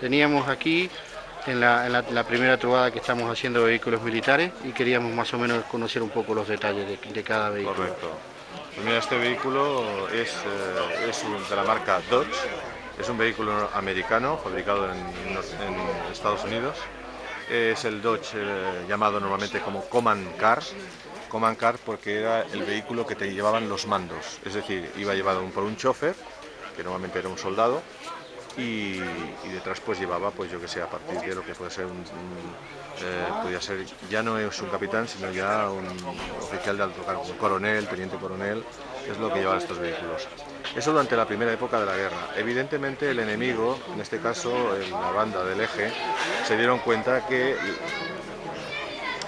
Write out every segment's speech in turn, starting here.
Teníamos aquí en la primera trobada que estamos haciendo de vehículos militares y queríamos más o menos conocer un poco los detalles de cada vehículo. Correcto. Pues mira, este vehículo es de la marca Dodge. Es un vehículo americano fabricado en Estados Unidos. Es el Dodge llamado normalmente como Command Car. Command Car porque era el vehículo que te llevaban los mandos. Es decir, iba llevado por un chofer, que normalmente era un soldado, y detrás pues llevaba, pues yo que sé, a partir de lo que puede ser podía ser, ya no es un capitán, sino ya un oficial de alto cargo, un coronel, teniente coronel, es lo que llevan estos vehículos. Eso durante la primera época de la guerra. Evidentemente el enemigo, en este caso la banda del Eje, se dieron cuenta que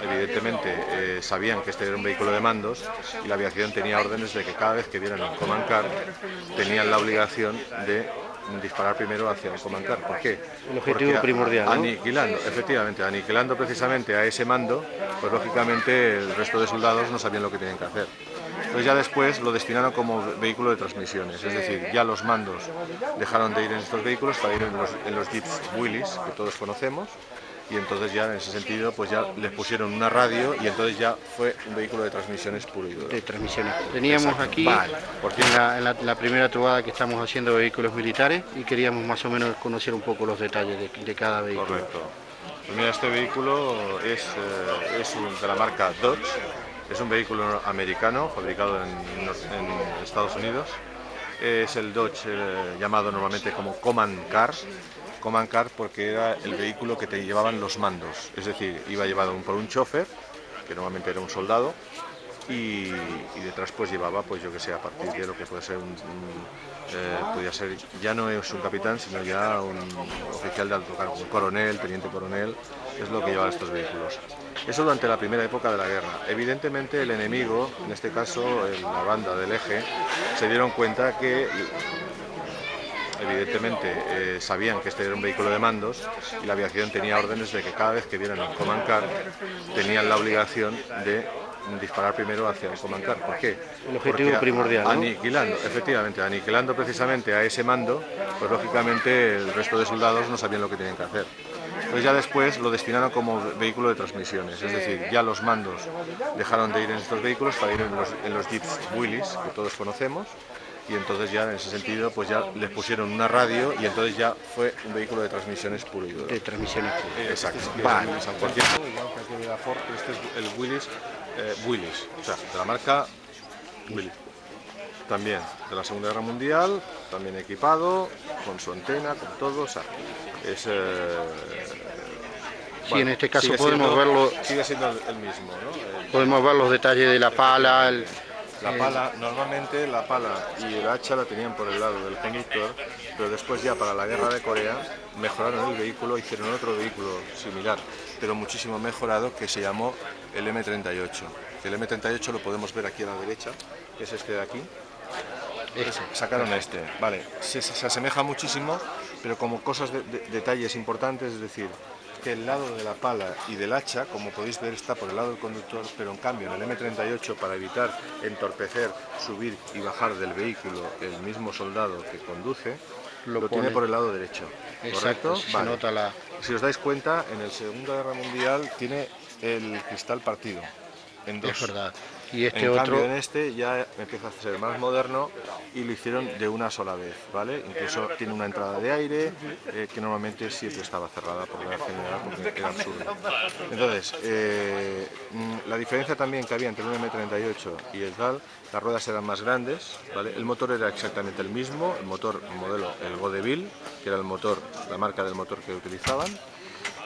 evidentemente sabían que este era un vehículo de mandos y la aviación tenía órdenes de que cada vez que vieran un Command Car tenían la obligación de disparar primero hacia el Command Car. ¿Por qué? El objetivo primordial, ¿no? Aniquilando, efectivamente, aniquilando precisamente a ese mando, pues lógicamente el resto de soldados no sabían lo que tenían que hacer. Entonces ya después lo destinaron como vehículo de transmisiones, es decir, ya los mandos dejaron de ir en estos vehículos para ir en los Jeeps Willys, que todos conocemos, y entonces ya en ese sentido pues ya les pusieron una radio y entonces ya fue un vehículo de transmisiones puro y duro. De transmisiones. Teníamos Exacto. aquí en la primera trobada que estamos haciendo de vehículos militares y queríamos más o menos conocer un poco los detalles de cada vehículo. Correcto. Pues mira, este vehículo es de la marca Dodge. Es un vehículo americano fabricado en Estados Unidos. Es el Dodge llamado normalmente como Command Car. Command Car porque era el vehículo que te llevaban los mandos. Es decir, iba llevado por un chofer, que normalmente era un soldado, y detrás pues llevaba, pues yo que sé, a partir de lo que puede ser podía ser, ya no es un capitán, sino ya un oficial de alto cargo, un coronel, teniente coronel, es lo que llevan estos vehículos. Eso durante la primera época de la guerra. Evidentemente el enemigo, en este caso la banda del Eje, se dieron cuenta que evidentemente sabían que este era un vehículo de mandos y la aviación tenía órdenes de que cada vez que vieran un Command Car tenían la obligación de disparar primero hacia el Command Car. ¿Por qué? El objetivo primordial, ¿no? Aniquilando, efectivamente, aniquilando precisamente a ese mando, pues lógicamente el resto de soldados no sabían lo que tenían que hacer. Entonces ya después lo destinaron como vehículo de transmisiones, es decir, ya los mandos dejaron de ir en estos vehículos para ir en los Jeeps Willys, que todos conocemos, y entonces ya en ese sentido pues ya les pusieron una radio y entonces ya fue un vehículo de transmisiones puro y duro. De transmisiones. Exacto. Vale. Por cierto, igual que aquí de la Ford, este es el Willys, o sea, de la marca Willys. También de la Segunda Guerra Mundial, también equipado, con su antena, con todo, o sea, es... Sí, bueno, en este caso sigue podemos siendo, verlo, sigue siendo el mismo, ¿no? podemos ver los detalles de la pala, La pala, normalmente la pala y el hacha la tenían por el lado del conductor, pero después ya para la guerra de Corea mejoraron el vehículo, hicieron otro vehículo similar, pero muchísimo mejorado, que se llamó el M38. El M38 lo podemos ver aquí a la derecha, que es este de aquí. Sacaron este, vale, se asemeja muchísimo, pero como cosas detalles importantes, es decir, que el lado de la pala y del hacha, como podéis ver, está por el lado del conductor, pero en cambio en el M38, para evitar entorpecer, subir y bajar del vehículo el mismo soldado que conduce, lo tiene por el lado derecho. Exacto, ¿Correcto? se Vale. nota la... Si os dais cuenta, en la Segunda Guerra Mundial tiene el cristal partido en dos. Es verdad. Y este En otro... cambio, en este ya empieza a ser más moderno y lo hicieron de una sola vez, ¿vale? Incluso tiene una entrada de aire que normalmente siempre estaba cerrada por la general porque era absurdo. Entonces, la diferencia también que había entre un M38 y el tal, las ruedas eran más grandes, ¿vale? El motor era exactamente el mismo, el motor modelo el Godeville, que era el motor, la marca del motor que utilizaban.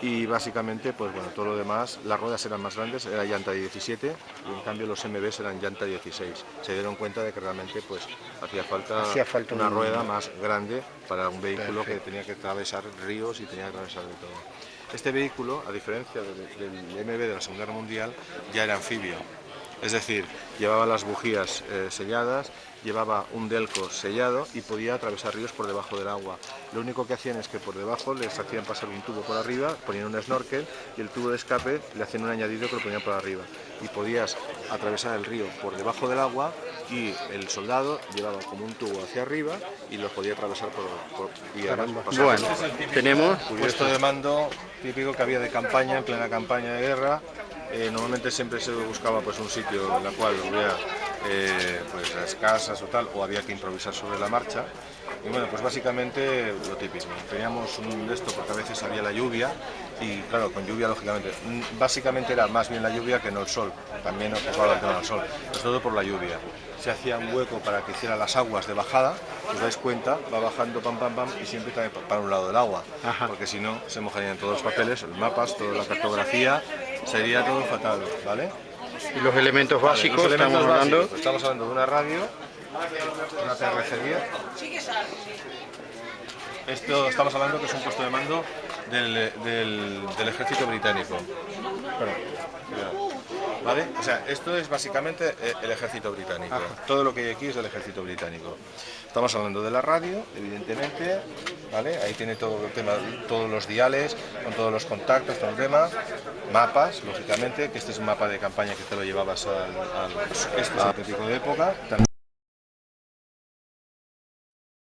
Y básicamente, pues bueno, todo lo demás, las ruedas eran más grandes, era llanta 17 y en cambio los MBs eran llanta 16. Se dieron cuenta de que realmente pues hacía falta una rueda más grande para un vehículo que tenía que atravesar ríos y tenía que atravesar de todo. Este vehículo, a diferencia del MB de la Segunda Guerra Mundial, ya era anfibio. Es decir, llevaba las bujías selladas llevaba un delco sellado y podía atravesar ríos por debajo del agua. Lo único que hacían es que por debajo les hacían pasar un tubo por arriba, ponían un snorkel y el tubo de escape le hacían un añadido que lo ponían por arriba. Y podías atravesar el río por debajo del agua y el soldado llevaba como un tubo hacia arriba y lo podía atravesar y además pasar. Bueno, tenemos Puesto de mando típico que había de campaña, en plena campaña de guerra. Normalmente siempre se buscaba pues un sitio en el cual hubiera pues las casas o tal, o había que improvisar sobre la marcha. Y bueno, pues básicamente lo típico. Teníamos un de esto porque a veces había la lluvia y claro, con lluvia lógicamente. Básicamente era más bien la lluvia que no el sol. También ocupaba el tema del sol, pero todo por la lluvia. Se hacía un hueco para que hiciera las aguas de bajada, si os dais cuenta, va bajando pam pam pam y siempre también para un lado del agua, porque si no se mojarían todos los papeles, los mapas, toda la cartografía, sería todo fatal, ¿vale? y los elementos básicos, estamos hablando. Estamos hablando de una radio, una TRC-10. Esto estamos hablando que es un puesto de mando del ejército británico. ¿Vale? O sea, esto es básicamente el ejército británico. Todo lo que hay aquí es del ejército británico. Estamos hablando de la radio, evidentemente, ¿vale? Ahí tiene todo el tema, todos los diales, con todos los contactos, todo el tema. Mapas, lógicamente, que este es un mapa de campaña que te lo llevabas este es auténtico de época. También